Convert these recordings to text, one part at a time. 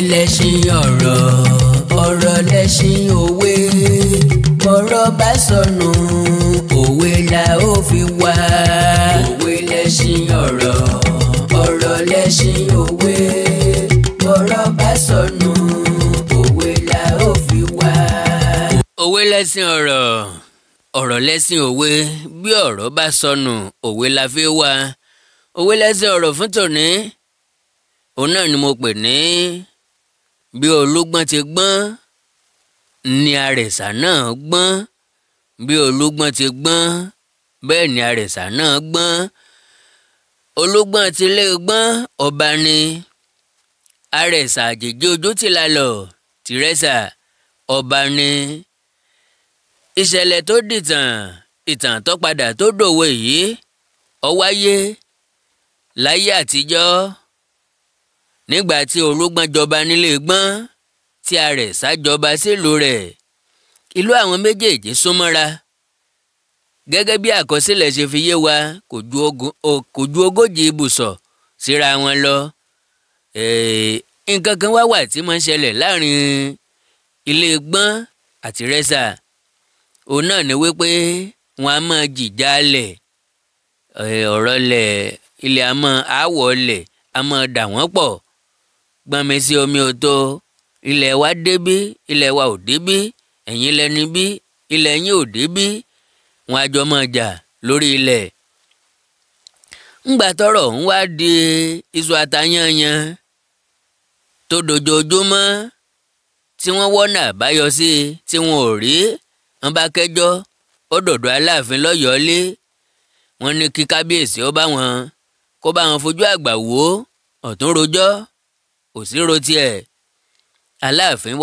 lẹṣin ọ̀rọ̀, ọ̀rọ̀ lẹṣin òwe. Bọ́rọ̀ bá sọnù òwe la ó fi wá. Òwe lẹṣin ọ̀rọ̀, ọ̀rọ̀ lẹṣin òwe. Bọ́rọ̀ bá sọnù òwe la ó fi wá. Òwe lẹṣin ọ̀rọ̀, ọ̀rọ̀ lẹṣin òwe. Bí ọ̀rọ̀ bá sọnù òwe la fi wá. Òwe lẹṣin ọ̀rọ̀ fún tòní, òun náà ni mo pè ní bí olúgbọ́n ti gbọ́n ni àrẹ̀sà náà gbọ́n. Bí olúgbọ́n ti gbọ́n bẹ́ẹ̀ ni àrẹ̀sà náà gbọ́n. Olúgbọ́n ti lé gbọ́n ọba ni. Àrẹ̀sà àjèjì ojú ti lálọ̀ tìrẹsà ọba ni. Ìṣẹ̀lẹ̀ tó dìtàn, ìtàn tó padà tó dòwe yìí ó wáyé láyé àtijọ́ nígbà tí olúgbọ́n jọba nílé gbọ́n tí àrẹ̀sà jọba sílùú rẹ̀. Ìlú àwọn méjèèjì súnmọ́ra. Gẹ́gẹ́ bí àkọsílẹ̀ ṣe fi yé wa, kò ju 40 ibùsọ̀ síra wọn lọ. Nǹkan kan wá wà tí máa ń ṣẹlẹ̀ láàrin ilé gbọ́n àti rẹ́sà. Òun náà ni wípé wọn a máa jìjà lẹ̀, ọ̀rọ̀ lẹ̀, ilẹ̀ a máa àwọ̀ lẹ̀ a máa dà wọ́n pọ̀. Gbọ́n mi sí omi ò tó, ilẹ̀ wa débí, ilẹ̀ wa ò débí, ẹ̀yin lẹni bí, ilẹ̀ yín ò débí. Wọn a jọ máa jà lórí ilẹ̀. Ńgbà tọ́rọ̀ ń wá di iṣu atayanyan tó dojoojúmọ́ tí wọ́n wọ́nà àbáyọ sí tí wọn ò rí, wọ́n bá kẹ́jọ́ ó dọ̀dọ̀ Aláàfin lọ́yọ̀ọ́lé. Wọ́n ní kí kábíyèsí kó bá wọn fojú àgbà wò ó, ọ̀tún rojọ́ òsì ro tiẹ̀. Aláàfin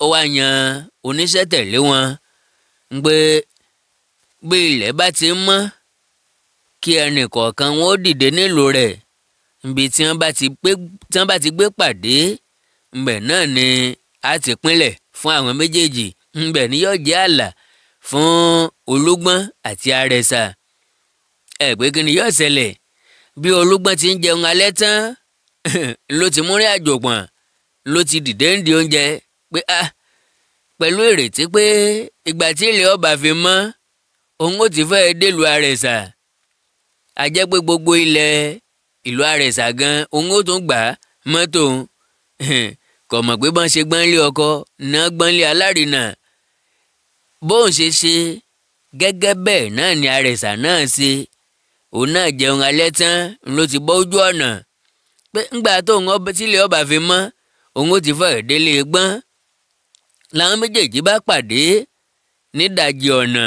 ó wá yan oníṣẹ́ tẹ̀lé wọn ń pé bí ilẹ̀ bá ti ń mọ́ kí ẹnì kọ̀ọ̀kan wọn ó dìde nílùú rẹ̀. Ibi tí wọ́n bá ti gbé pàdé ńbẹ̀ náà ni a ti pínlẹ̀ fún àwọn méjèèjì. Ńbẹ̀ ni yóò jẹ́ ààlà fún olúgbọ́n àti àrẹ̀sà. Pé kí ni yóò ṣẹlẹ̀ bí olúgbọ́n ti ń jẹun alẹ́ tán ló ti múrin àjò pọ̀n, ló ti dìde ń di oúnjẹ pé pẹ̀lú ìrètí pé ìgbà tí ilẹ̀ ọba fi mọ́ òun ó ti fẹ́ délùú àrẹ̀sà. A jẹ́ pé gbogbo ilẹ̀ ìlú àrẹ̀sà gan òun ó tún gbà mọ́tò. Kò mọ̀ pé bọ́n ṣe gbọ́n lé ọkọ náà gbọ́n lé alárinà. Bóun ṣe gẹ́gẹ́ bẹ́ẹ̀ náà ni àrẹ̀sà náà ṣe. Òun náà jẹun alẹ́ tán ló ti bọ́ ojú ọ̀nà pé ńgbà tílé ọba fi mọ́ òun ó ti fẹ́ délé gbọ́n. Làwọn méjèèjì bá pàdé nídàjì ọ̀nà,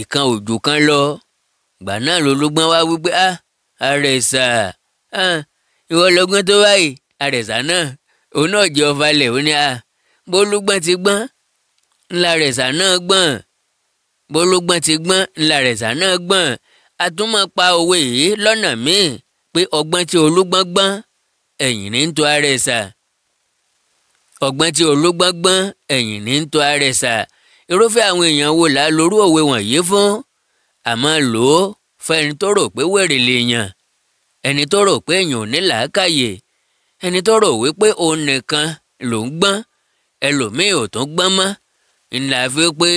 ìkan ò jù kan lọ. Gbà náà lolúgbọ́n wá wípé àrẹ̀sà ìwọ lọ́gbọ́n tó báyìí. Àrẹ̀sà náà òun náà jẹ́ ọ̀falẹ̀, ó ní bólúgbọ́n ti gbọ́n ńlá àrẹ̀sà náà gbọ́n, bólúgbọ́n ti gbọ́n ńlá àrẹ̀sà náà gbọ́n. A tún máa pa òwe yìí lọ́nà míì pé ọgbọ́n tí olúgbọ́n gbọ́n ẹ̀yìn ní ń tọ àrẹ̀sà. Ọgbọ́n tí olúgbọ́n gbọ́n ẹ̀yìn ní ń tọ àrẹ̀sà. Irúfẹ́ àwọn èèyàn wo là lórú òwe wọ̀nyí fún? Àmọ́ lò ó fẹ́ni tó rò pé wèrè lèèyàn, ẹni tó rò pé èèyàn ò ní làákàyè, ẹni tó rò wípé òun nìkan ló ń gbọ́n, ẹlòmíì ò tún gbọ́n mọ́. Ńlá fi pé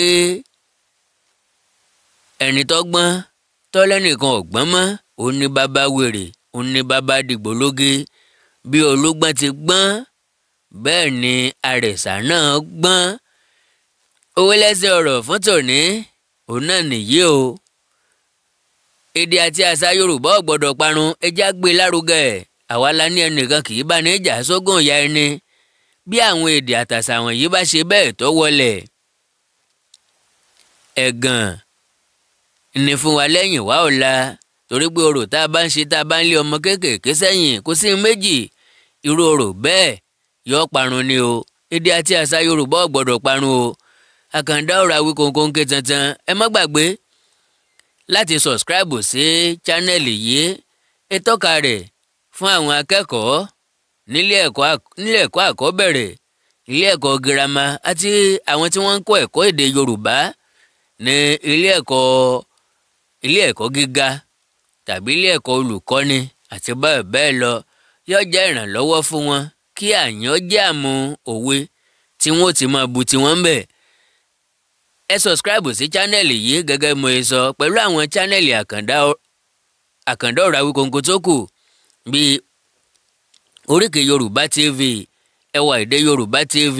ẹni tó gbọ́n tọ́lẹ́nìkan ò gbọ́n mọ́, òun ní bàbá wèrè, òun ní bàbá dìgbòlógé. Bí olúgbọ́n ti gbọ́n bẹ́ẹ̀ ni àrẹ̀sà náà gbọ́n. Òwe lẹṣin ọ̀rọ̀ fún tòní òun náà nìyí o. Èdè àti àṣà Yorùbá ò gbọ́dọ̀ parun, ẹ jẹ́ á gbé lárugẹ. Àwa la ní ẹnìkan kì í bá ní ìjà sógun ìyá ẹni. Bí àwọn èdè àtàṣà wọ̀nyí bá ṣe bẹ́ẹ̀ tó wọlẹ̀, ẹ̀gàn ní fún wa lẹ́yìn wá ọ̀la. Torí pé orò tá a bá ń ṣe tá a bá ń lé ọmọ kéékèèké sẹ́yìn kò sí méjì, irú orò bẹ́ẹ̀ yóò parun ni o. Èdè àti àṣà Yorùbá ò gbọ́dọ̀ parun o. Àkàndá ọ̀rọ̀ Awíkonko ń ké tantan. Ẹ má gbàgbé láti subscribe sí chánẹ́ẹ̀lì yìí. Ẹ tọ́ka rẹ̀ fún àwọn akẹ́kọ̀ọ́ nílé ẹ̀kọ́ àkọ́bẹ̀rẹ̀, ilé ẹ̀kọ́ girama àti àwọn tí wọ́n ń kọ́ ẹ̀kọ́ èdè Yorùbá ní ilé ẹ̀kọ́ gíga tàbí ilé ẹ̀kọ́ olùkọ́ni àti bẹ́ẹ̀ bẹ́ẹ̀ lọ. Yóò jẹ́ ìrànlọ́wọ́ fún wọn kí kí àyàn jẹ́ àmú òwe tí wọ́n ti máa bu tiwọn ń bẹ̀. Ẹ subscribe sí chánẹ́ẹ̀lì yìí gẹ́gẹ́ mo sọ pẹ̀lú àwọn chánẹ́ẹ̀lì àkàndá ọ̀rọ̀ Awíkonko tó kù bíi Oríkè Yorùbá TV, Ẹwà Èdè Yorùbá TV,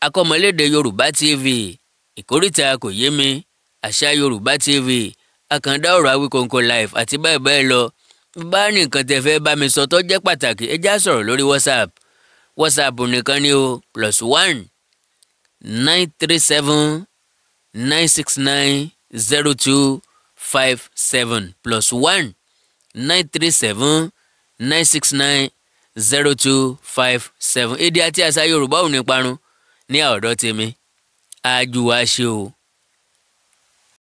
Akọ́mọlédè Yorùbá TV, Ìkóríta Kò Yé Mi, Àṣà Yorùbá TV, Àkàndá ọ̀rọ̀ Awíkonko live àti bẹ́ẹ̀ bẹ́ẹ̀ lọ. Bá ní nǹkan tẹ́ fẹ́ bá mi sọ tó jẹ́ pàtàkì ẹ já sọ̀rọ̀ lórí WhatsApp nìkan ni o +1 937 969 0257 +1 937 969 0257. Èdè àti àṣà Yorùbá ò ní parun ní ọ̀dọ̀ tèmi. Àjùwà ṣe o.